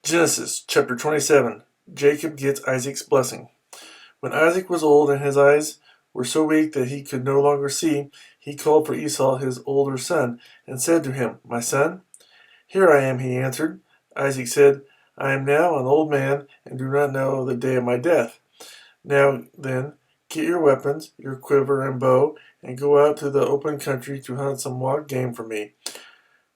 Genesis chapter 27. Jacob gets Isaac's blessing. When Isaac was old and his eyes were so weak that he could no longer see, he called for Esau, his older son, and said to him, "My son?" "Here I am," he answered. Isaac said, "I am now an old man and do not know the day of my death. Now then, get your weapons, your quiver and bow, and go out to the open country to hunt some wild game for me.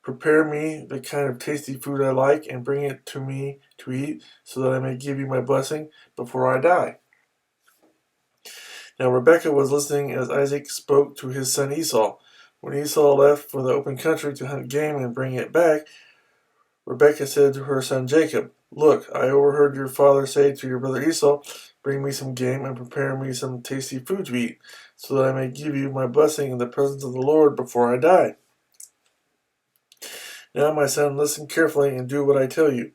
Prepare me the kind of tasty food I like and bring it to me to eat, so that I may give you my blessing before I die." Now Rebekah was listening as Isaac spoke to his son Esau. When Esau left for the open country to hunt game and bring it back, Rebekah said to her son Jacob, "Look, I overheard your father say to your brother Esau, 'Bring me some game and prepare me some tasty food to eat, so that I may give you my blessing in the presence of the Lord before I die.' Now, my son, listen carefully and do what I tell you.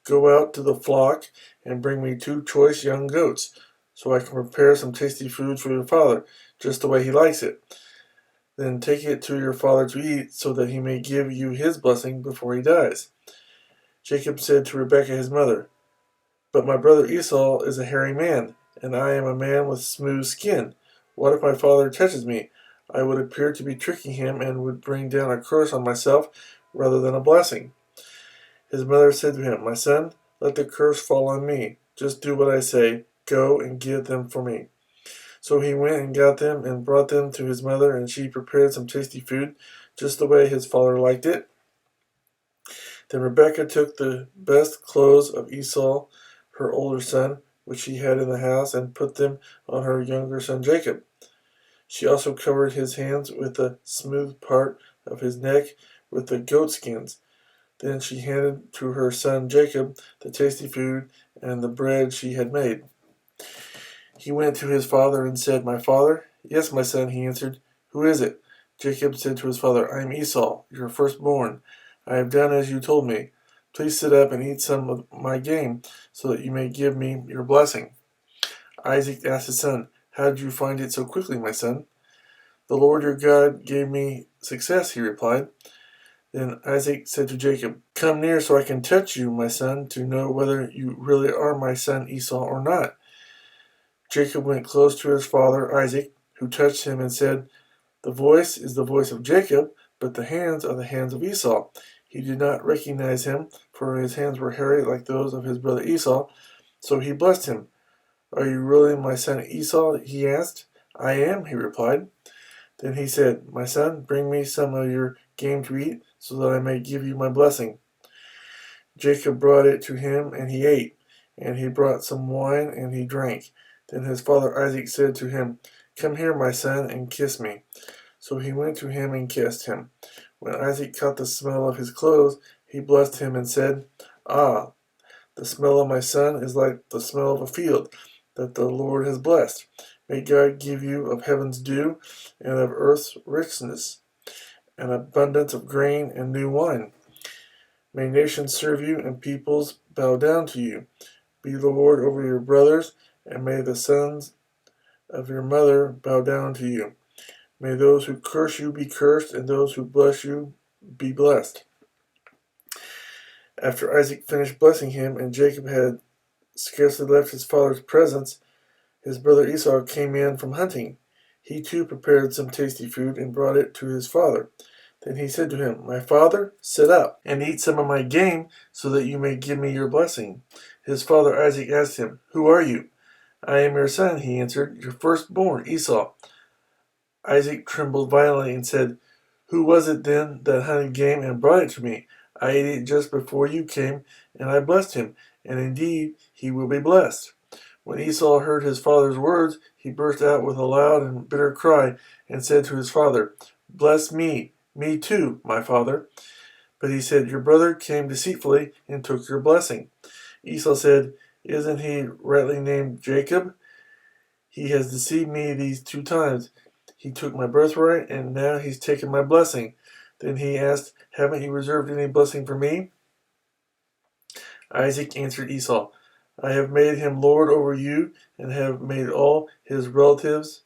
Go out to the flock and bring me 2 choice young goats, so I can prepare some tasty food for your father, just the way he likes it. Then take it to your father to eat, so that he may give you his blessing before he dies." Jacob said to Rebekah his mother, "But my brother Esau is a hairy man, and I am a man with smooth skin. What if my father touches me? I would appear to be tricking him and would bring down a curse on myself rather than a blessing." His mother said to him, "My son, let the curse fall on me. Just do what I say. Go and get them for me." So he went and got them and brought them to his mother, and she prepared some tasty food, just the way his father liked it. Then Rebekah took the best clothes of Esau, her older son, which she had in the house, and put them on her younger son Jacob. She also covered his hands with the smooth part of his neck with the goat skins. Then she handed to her son Jacob the tasty food and the bread she had made. He went to his father and said, "My father?" "Yes, my son," he answered. "Who is it?" Jacob said to his father, "I am Esau, your firstborn. I have done as you told me. Please sit up and eat some of my game, so that you may give me your blessing." Isaac asked his son, "How did you find it so quickly, my son?" "The Lord your God gave me success," he replied. Then Isaac said to Jacob, "Come near so I can touch you, my son, to know whether you really are my son Esau or not." Jacob went close to his father Isaac, who touched him and said, "The voice is the voice of Jacob, but the hands are the hands of Esau." He did not recognize him, for his hands were hairy like those of his brother Esau, so he blessed him. "Are you really my son Esau?" he asked. "I am," he replied. Then he said, "My son, bring me some of your game to eat, so that I may give you my blessing." Jacob brought it to him, and he ate, and he brought some wine, and he drank. Then his father Isaac said to him, "Come here, my son, and kiss me." So he went to him and kissed him. When Isaac caught the smell of his clothes, he blessed him and said, "Ah, the smell of my son is like the smell of a field that the Lord has blessed. May God give you of heaven's dew and of earth's richness, an abundance of grain and new wine. May nations serve you and peoples bow down to you. Be Lord over your brothers, and may the sons of your mother bow down to you. May those who curse you be cursed, and those who bless you be blessed." After Isaac finished blessing him, and Jacob had scarcely left his father's presence, his brother Esau came in from hunting. He too prepared some tasty food and brought it to his father. Then he said to him, "My father, sit up and eat some of my game, so that you may give me your blessing." His father Isaac asked him, "Who are you?" "I am your son," he answered, "your firstborn, Esau." Isaac trembled violently and said, "Who was it then that hunted game and brought it to me? I ate it just before you came, and I blessed him, and indeed he will be blessed." When Esau heard his father's words, he burst out with a loud and bitter cry, and said to his father, "Bless me too, my father." But he said, "Your brother came deceitfully and took your blessing." Esau said, "Isn't he rightly named Jacob? He has deceived me these 2 times. He took my birthright, and now he's taken my blessing." Then he asked, "Haven't you reserved any blessing for me?" Isaac answered Esau, "I have made him lord over you, and have made all his relatives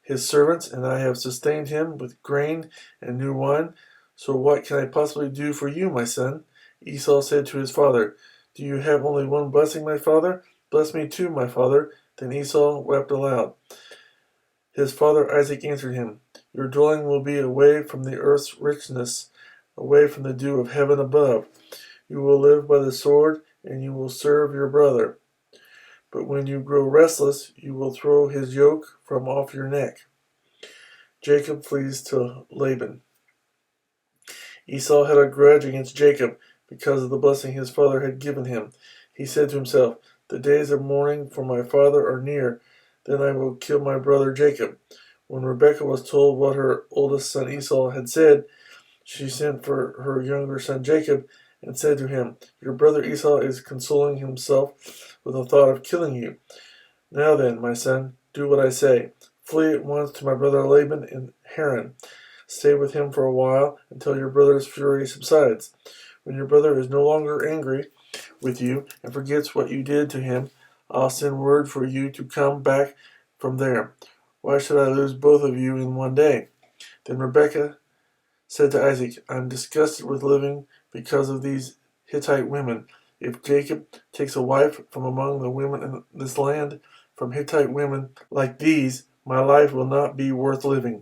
his servants, and I have sustained him with grain and new wine. So what can I possibly do for you, my son?" Esau said to his father, Do you have only one blessing, my father? Bless me too, my father. Then Esau wept aloud. His father Isaac answered him, Your dwelling will be away from the earth's richness, away from the dew of heaven above. You will live by the sword, and you will serve your brother. But when you grow restless, you will throw his yoke from off your neck. Jacob flees to Laban. Esau had a grudge against Jacob because of the blessing his father had given him. He said to himself, The days of mourning for my father are near. Then I will kill my brother Jacob. When Rebekah was told what her oldest son Esau had said, she sent for her younger son Jacob and said to him, Your brother Esau is consoling himself with the thought of killing you. Now then, my son, do what I say. Flee at once to my brother Laban in Haran. Stay with him for a while until your brother's fury subsides. When your brother is no longer angry with you and forgets what you did to him, I'll send word for you to come back from there. Why should I lose both of you in one day? Then Rebekah said to Isaac, I am disgusted with living because of these Hittite women. If Jacob takes a wife from among the women in this land, from Hittite women like these, my life will not be worth living.